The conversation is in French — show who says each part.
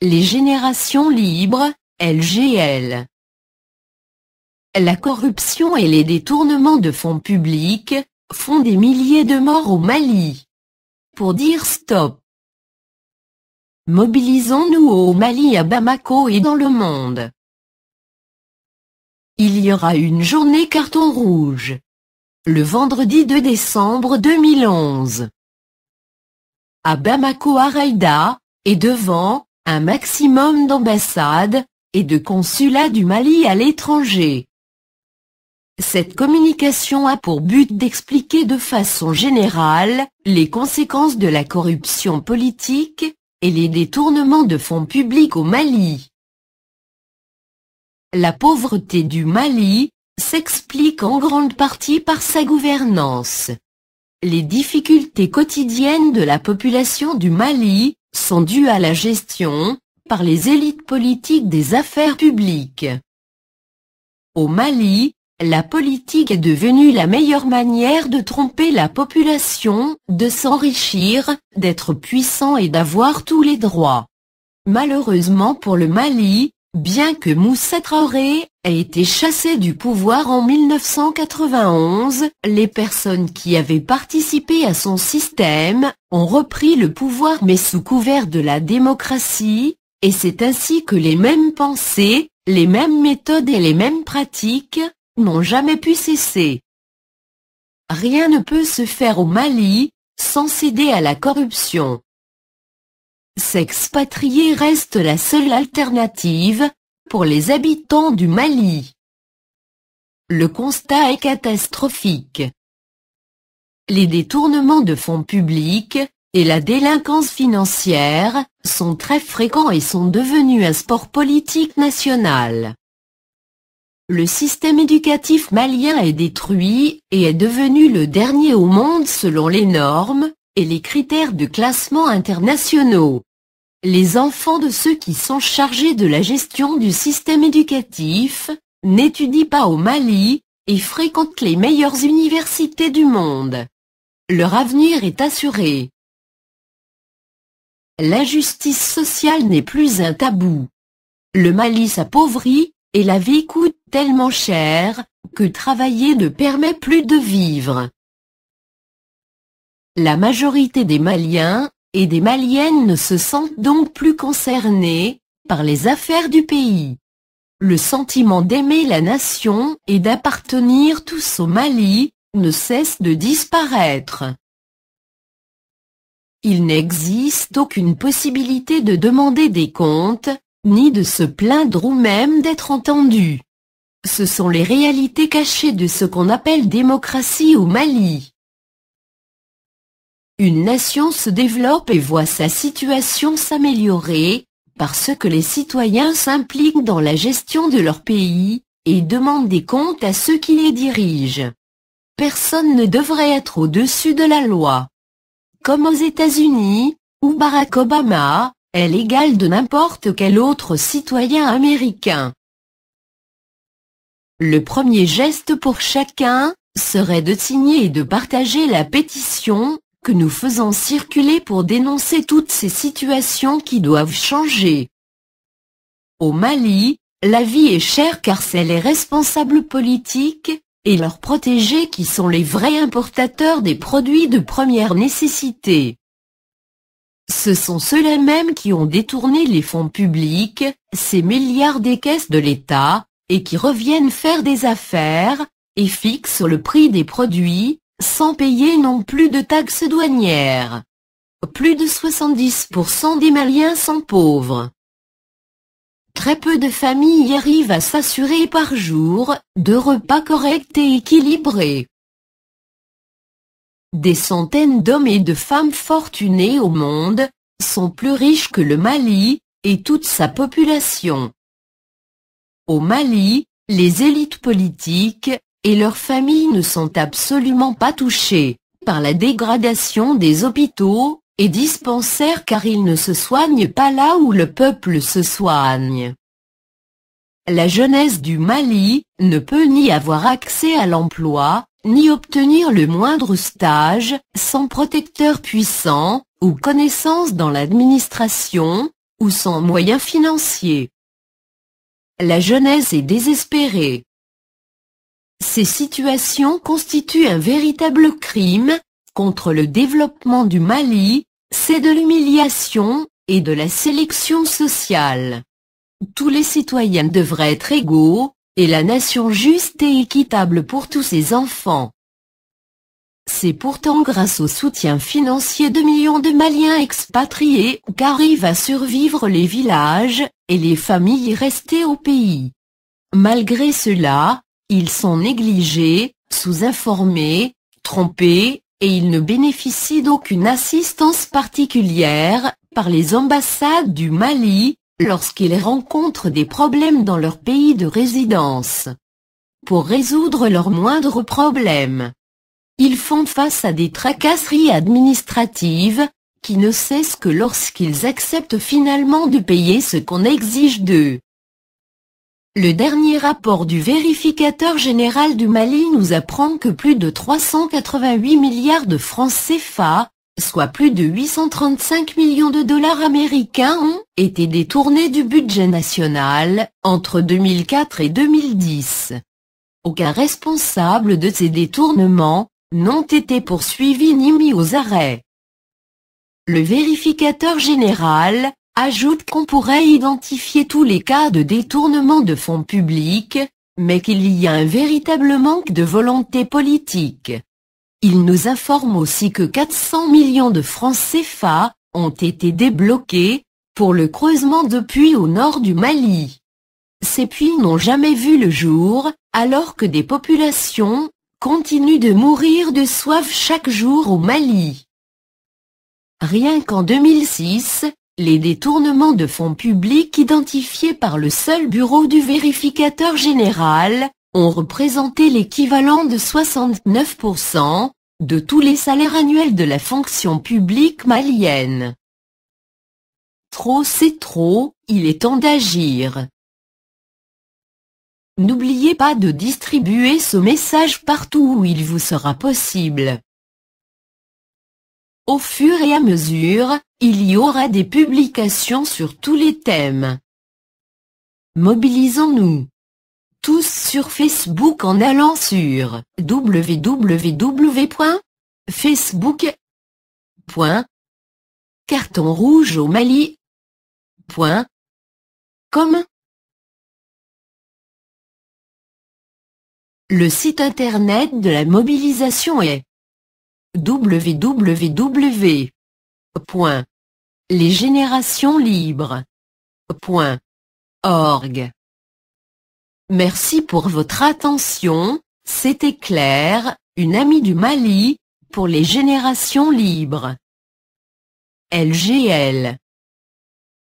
Speaker 1: Les générations libres, LGL. La corruption et les détournements de fonds publics font des milliers de morts au Mali. Pour dire stop, mobilisons-nous au Mali, à Bamako et dans le monde. Il y aura une journée carton rouge. Le vendredi 2 décembre 2011. À Bamako, Araïda, et devant un maximum d'ambassades et de consulats du Mali à l'étranger. Cette communication a pour but d'expliquer de façon générale les conséquences de la corruption politique et les détournements de fonds publics au Mali. La pauvreté du Mali s'explique en grande partie par sa gouvernance. Les difficultés quotidiennes de la population du Mali sont dues à la gestion, par les élites politiques, des affaires publiques. Au Mali, la politique est devenue la meilleure manière de tromper la population, de s'enrichir, d'être puissant et d'avoir tous les droits. Malheureusement pour le Mali, bien que Moussa Traoré ait été chassé du pouvoir en 1991, les personnes qui avaient participé à son système ont repris le pouvoir, mais sous couvert de la démocratie, et c'est ainsi que les mêmes pensées, les mêmes méthodes et les mêmes pratiques n'ont jamais pu cesser. Rien ne peut se faire au Mali sans céder à la corruption. S'expatrier reste la seule alternative pour les habitants du Mali. Le constat est catastrophique. Les détournements de fonds publics et la délinquance financière sont très fréquents et sont devenus un sport politique national. Le système éducatif malien est détruit et est devenu le dernier au monde selon les normes et les critères de classement internationaux. Les enfants de ceux qui sont chargés de la gestion du système éducatif n'étudient pas au Mali et fréquentent les meilleures universités du monde. Leur avenir est assuré. L'injustice sociale n'est plus un tabou. Le Mali s'appauvrit et la vie coûte tellement cher que travailler ne permet plus de vivre. La majorité des Maliens et des Maliennes ne se sentent donc plus concernés par les affaires du pays. Le sentiment d'aimer la nation et d'appartenir tous au Mali ne cesse de disparaître. Il n'existe aucune possibilité de demander des comptes, ni de se plaindre ou même d'être entendu. Ce sont les réalités cachées de ce qu'on appelle démocratie au Mali. Une nation se développe et voit sa situation s'améliorer, parce que les citoyens s'impliquent dans la gestion de leur pays, et demandent des comptes à ceux qui les dirigent. Personne ne devrait être au-dessus de la loi. Comme aux États-Unis, où Barack Obama est l'égal de n'importe quel autre citoyen américain. Le premier geste pour chacun serait de signer et de partager la pétition que nous faisons circuler pour dénoncer toutes ces situations qui doivent changer. Au Mali, la vie est chère car c'est les responsables politiques et leurs protégés qui sont les vrais importateurs des produits de première nécessité. Ce sont ceux-là même qui ont détourné les fonds publics, ces milliards des caisses de l'État, et qui reviennent faire des affaires, et fixent le prix des produits, sans payer non plus de taxes douanières. Plus de 70% des Maliens sont pauvres. Très peu de familles y arrivent à s'assurer par jour de repas corrects et équilibrés. Des centaines d'hommes et de femmes fortunés au monde sont plus riches que le Mali et toute sa population. Au Mali, les élites politiques et leurs familles ne sont absolument pas touchées par la dégradation des hôpitaux et dispensaires car ils ne se soignent pas là où le peuple se soigne. La jeunesse du Mali ne peut ni avoir accès à l'emploi, ni obtenir le moindre stage sans protecteur puissant ou connaissance dans l'administration, ou sans moyens financiers. La jeunesse est désespérée. Ces situations constituent un véritable crime contre le développement du Mali, c'est de l'humiliation et de la sélection sociale. Tous les citoyens devraient être égaux, et la nation juste et équitable pour tous ses enfants. C'est pourtant grâce au soutien financier de millions de Maliens expatriés qu'arrivent à survivre les villages et les familles restées au pays. Malgré cela, ils sont négligés, sous-informés, trompés, et ils ne bénéficient d'aucune assistance particulière par les ambassades du Mali lorsqu'ils rencontrent des problèmes dans leur pays de résidence. Pour résoudre leurs moindres problèmes, ils font face à des tracasseries administratives, qui ne cessent que lorsqu'ils acceptent finalement de payer ce qu'on exige d'eux. Le dernier rapport du vérificateur général du Mali nous apprend que plus de 388 milliards de francs CFA, soit plus de 835 millions de dollars américains, ont été détournés du budget national entre 2004 et 2010. Aucun responsable de ces détournements n'ont été poursuivis ni mis aux arrêts. Le vérificateur général ajoute qu'on pourrait identifier tous les cas de détournement de fonds publics, mais qu'il y a un véritable manque de volonté politique. Il nous informe aussi que 400 millions de francs CFA ont été débloqués pour le creusement de puits au nord du Mali. Ces puits n'ont jamais vu le jour, alors que des populations continuent de mourir de soif chaque jour au Mali. Rien qu'en 2006, les détournements de fonds publics identifiés par le seul bureau du vérificateur général ont représenté l'équivalent de 69% de tous les salaires annuels de la fonction publique malienne. Trop c'est trop, il est temps d'agir. N'oubliez pas de distribuer ce message partout où il vous sera possible. Au fur et à mesure, il y aura des publications sur tous les thèmes. Mobilisons-nous tous sur Facebook en allant sur www.facebook.cartonrougeaumali.com. Le site internet de la mobilisation est www.lesgénérationslibres.org. Merci pour votre attention, c'était Claire, une amie du Mali, pour les générations libres. LGL